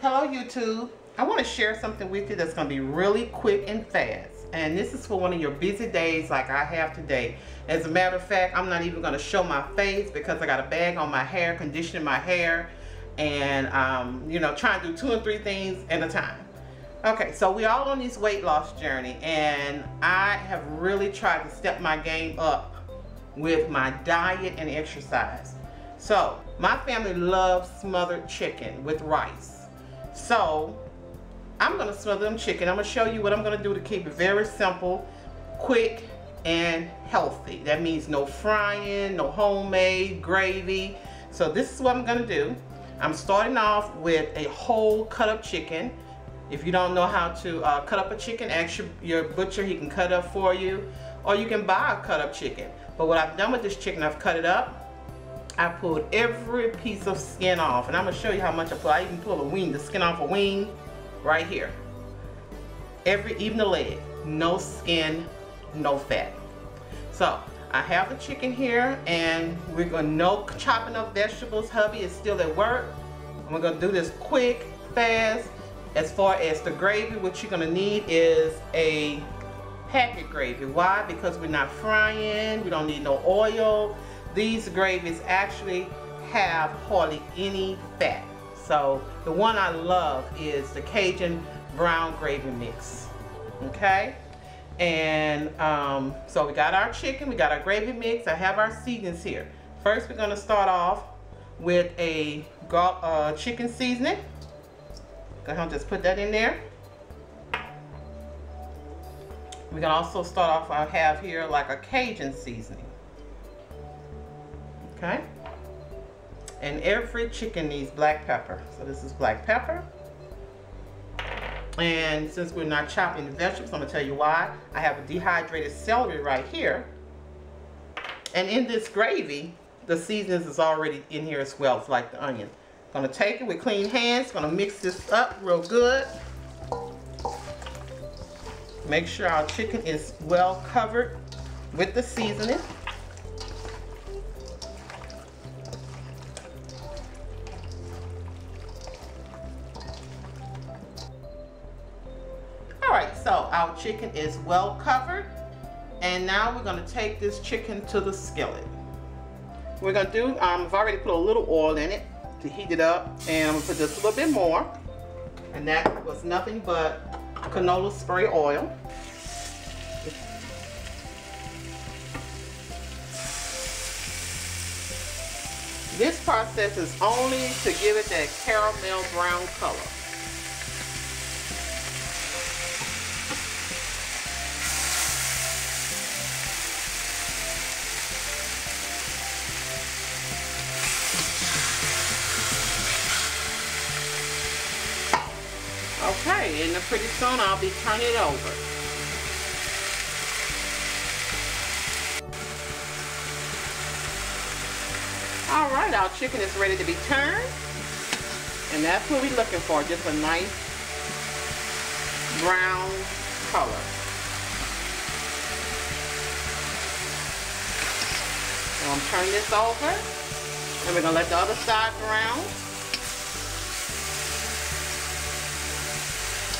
Hello YouTube. I want to share something with you that's going to be really quick and fast. And this is for one of your busy days like I have today. As a matter of fact, I'm not even going to show my face because I got a bag on my hair, conditioning my hair, and you know, trying to do 2 or 3 things at a time. Okay, so we all on this weight loss journey, and I have really tried to step my game up with my diet and exercise. So my family loves smothered chicken with rice. So I'm going to smother them chicken. I'm going to show you what I'm going to do to keep it very simple, quick, and healthy. That means no frying, no homemade gravy. So this is what I'm going to do. I'm starting off with a whole cut up chicken. If you don't know how to cut up a chicken, ask your butcher, he can cut up for you. Or you can buy a cut up chicken. But what I've done with this chicken, I've cut it up. I pulled every piece of skin off, and I'm going to show you how much I pull. I even pull the skin off a wing right here. Even the leg, no skin, no fat. So I have the chicken here, and we're going to no chopping up vegetables. Hubby is still at work. I'm going to do this quick, fast. As far as the gravy, what you're going to need is a packet gravy. Why? Because we're not frying, we don't need no oil. These gravies actually have hardly any fat. So the one I love is the Cajun brown gravy mix. Okay, and so we got our chicken, we got our gravy mix. I have our seasonings here. First, we're going to start off with a chicken seasoning. Go ahead and just put that in there. We can also start off, I have here like a Cajun seasoning. Okay, and every chicken needs black pepper. So this is black pepper. And since we're not chopping the vegetables, I'm going to tell you why. I have a dehydrated celery right here. And in this gravy, the seasonings is already in here as well. It's like the onion. Going to take it with clean hands. Going to mix this up real good. Make sure our chicken is well covered with the seasoning. Alright, so our chicken is well covered, and now we're going to take this chicken to the skillet. We're going to do, I've already put a little oil in it to heat it up, and I'm going to put just a little bit more, and that was nothing but canola spray oil. This process is only to give it that caramel brown color. Okay, and pretty soon I'll be turning it over. Alright, our chicken is ready to be turned. And that's what we're looking for, just a nice brown color. So I'm turning this over, and we're going to let the other side brown.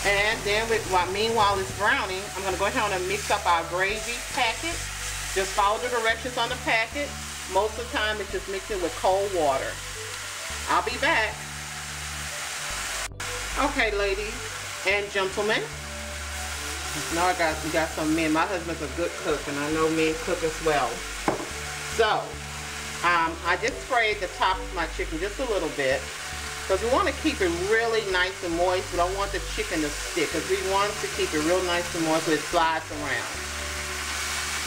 And then meanwhile it's browning, I'm going to go ahead and mix up our gravy packet. Just follow the directions on the packet. Most of the time it's just mixing with cold water. I'll be back. Okay, ladies and gentlemen. Now we got some men. My husband's a good cook, and I know men cook as well. So I just sprayed the top of my chicken just a little bit, because we want to keep it really nice and moist. We don't want the chicken to stick, because we want to keep it real nice and moist so it slides around.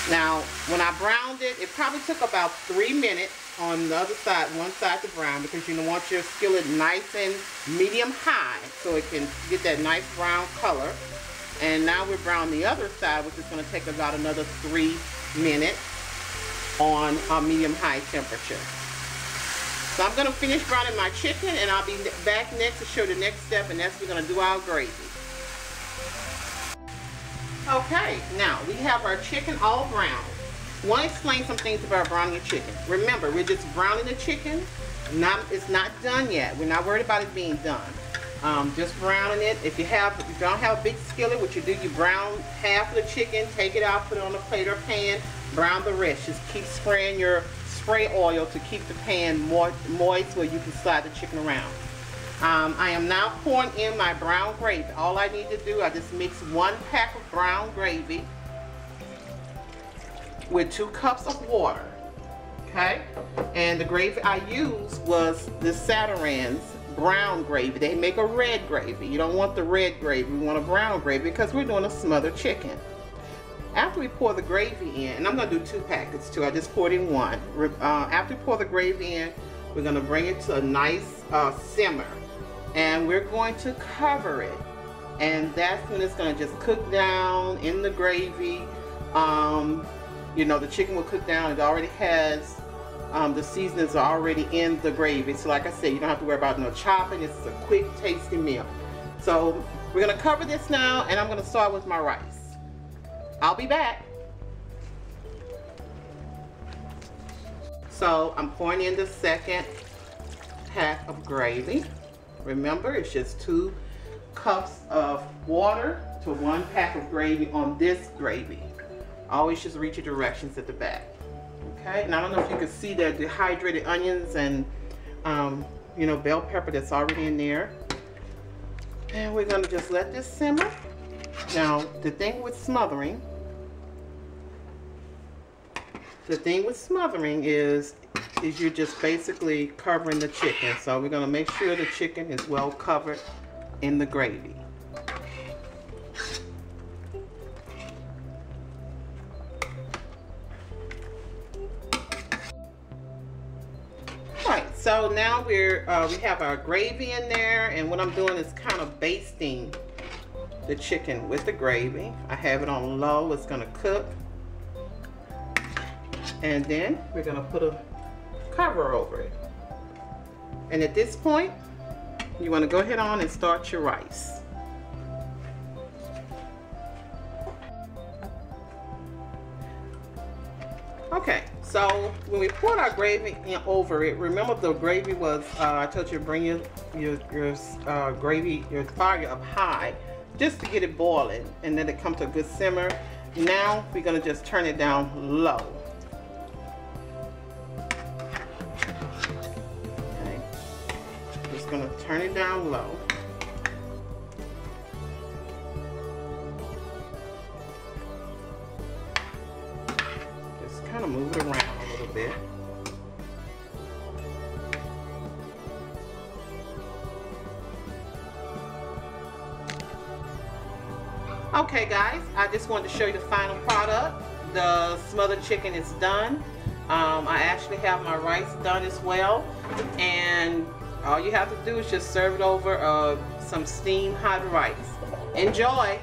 Now, when I browned it, it probably took about 3 minutes on the other side, one side to brown, because you want your skillet nice and medium high so it can get that nice brown color. And now we're browning the other side, which is going to take about another 3 minutes on a medium high temperature. So I'm going to finish browning my chicken, and I'll be back next to show the next step, and that's we're going to do our gravy. Okay, now we have our chicken all browned. I want to explain some things about browning your chicken. Remember, we're just browning the chicken. It's not done yet. We're not worried about it being done. Just browning it. If you don't have a big skillet, what you do, you brown half of the chicken, take it out, put it on a plate or pan, brown the rest. Just keep spraying your spray oil to keep the pan moist where you can slide the chicken around. I am now pouring in my brown gravy. All I need to do, I just mix 1 pack of brown gravy with 2 cups of water. Okay? And the gravy I used was the Satiran's brown gravy. They make a red gravy. You don't want the red gravy. We want a brown gravy because we're doing a smothered chicken. After we pour the gravy in, and I'm going to do 2 packets too. I just poured in 1. After we pour the gravy in, we're going to bring it to a nice simmer. And we're going to cover it. And that's when it's going to just cook down in the gravy. You know, the chicken will cook down. It already has the seasonings are already in the gravy. So like I said, you don't have to worry about no chopping. This is a quick, tasty meal. So we're going to cover this now, and I'm going to start with my rice. I'll be back. So I'm pouring in the 2nd pack of gravy. Remember, it's just 2 cups of water to 1 pack of gravy on this gravy. Always just read your directions at the back. Okay, and I don't know if you can see the dehydrated onions and you know, bell pepper that's already in there. And we're going to just let this simmer. Now, the thing with smothering is you're just basically covering the chicken. So we're going to make sure the chicken is well covered in the gravy. Alright, so now we have our gravy in there, and what I'm doing is kind of basting the chicken with the gravy. I have it on low. It's going to cook. And then we're going to put a cover over it. And at this point, you want to go ahead on and start your rice. Okay, so when we poured our gravy in over it, remember the gravy was, I told you to bring your fire up high just to get it boiling, and then it comes to a good simmer. Now we're going to just turn it down low. Okay, just going to turn it down low. Kind of move it around a little bit. Okay guys, I just wanted to show you the final product. The smothered chicken is done. I actually have my rice done as well, and all you have to do is just serve it over some steamed hot rice. Enjoy!